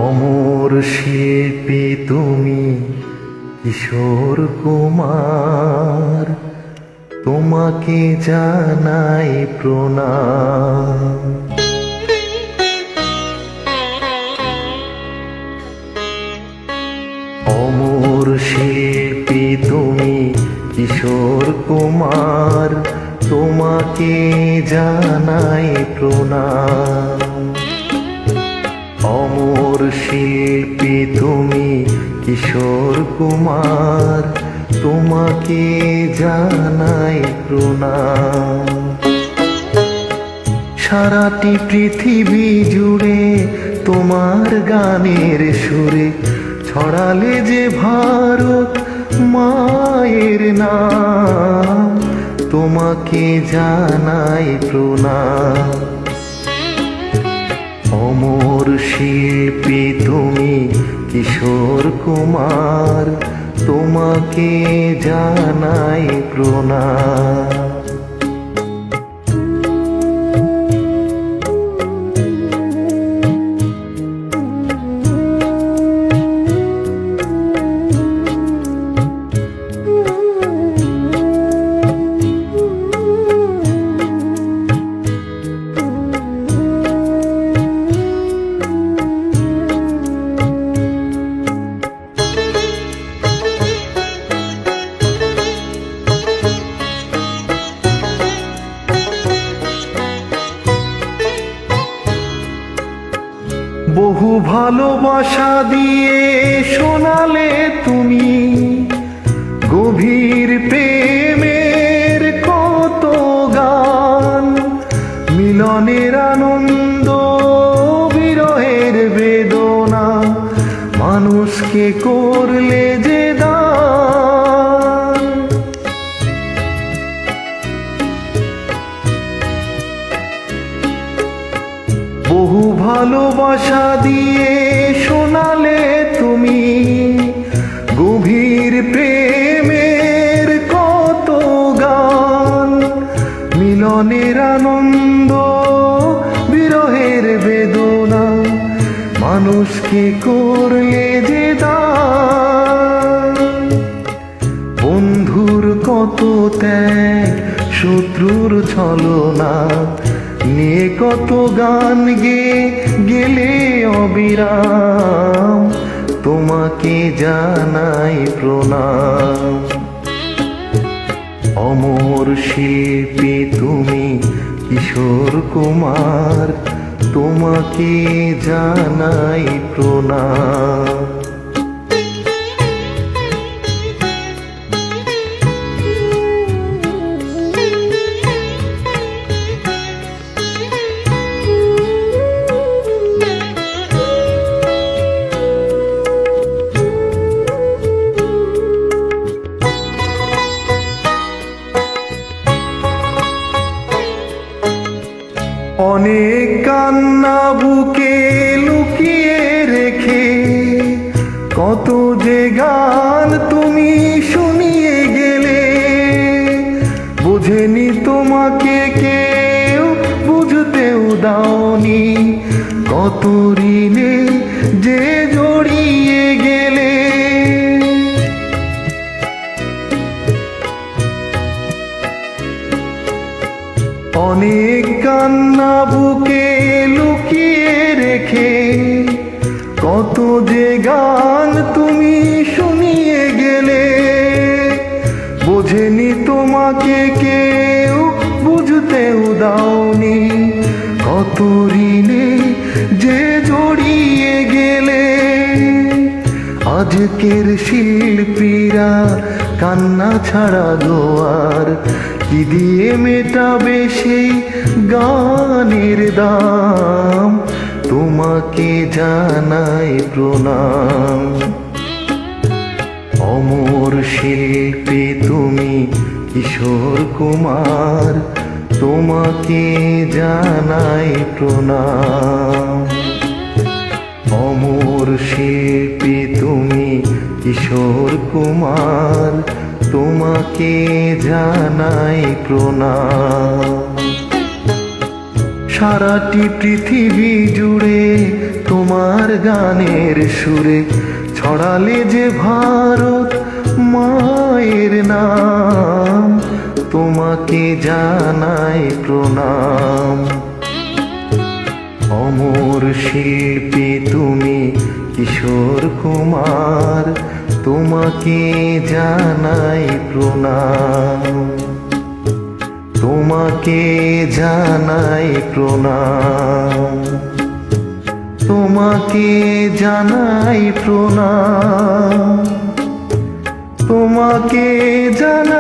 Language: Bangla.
অমর শিল্পী তুমি কিশোর কুমার, তোমাকে জানাই প্রণাম। অমর শিল্পী তুমি কিশোর কুমার, তোমাকে জানাই প্রণাম। অমর শিল্পী তুমি কিশোর কুমার, তোমাকে জানাই প্রণাম। সারাটি পৃথিবী জুড়ে তোমার গানের সুরে ছড়ালে যে ভারত মায়ের নাম, তোমাকে জানাই প্রণাম। অমর শিল্পী তুমি কিশোর কুমার, তোমাকে জানাই প্রণাম। বহু ভালোবাসা দিয়ে শোনালে তুমি গভীর প্রেমের কত গান। মিলনের আনন্দ, বিরহের বেদনা, মানুষকে করলে যে দান। বহু ভালোবাসা দিয়ে শোনালে তুমি গভীর প্রেমের কত গান। মিলনের আনন্দ, বিরহের বেদনা, মানুষকে করলে যে দান। বন্ধুর কত ত্যাগ, শত্রুর ছলনা নিয়ে কত গান গেলে অবিরাম, তোমাকে জানাই প্রণাম। অমর শিল্পী তুমি কিশোর কুমার, তোমাকে জানাই প্রণাম। অনেক কান্না বুকে লুকিয়ে রেখে কত যে গান তুমি শুনিয়ে গেলে। বুঝেনি তোমাকে কেউ, বুঝতেও দাওনি, কত ঋণে যে জড়িয়ে গেলে। অনেক কান্না বুকে লুকিয়ে রেখে কত যে গান তুমি শুনিয়ে গেলে। বোঝেনি তোমাকে কেউ, বুঝতেও দাওনি, কত ঋণে যে জড়িয়ে গেলে। আজকের শিল্পীরা কান্না ছাড়া দোয়ার কি দিয়ে মেটাবে সেই গানের দাম, তোমাকে জানাই প্রণাম। অমর শিল্পী তুমি কিশোর কুমার, তোমাকে জানাই প্রণাম। অমর শিল্পী তুমি কিশোর কুমার, তোমাকে জানাই প্রণাম। সারাটি পৃথিবী জুড়ে তোমার গানের সুরে ছড়ালে যে ভারত মায়ের নাম, তোমাকে জানাই প্রণাম। অমর শিল্পী তুমি কিশোর কুমার, তোমাকে জানাই প্রণাম, তোমাকে জানাই প্রণাম, তোমাকে জানাই প্রণাম, তোমাকে জানাই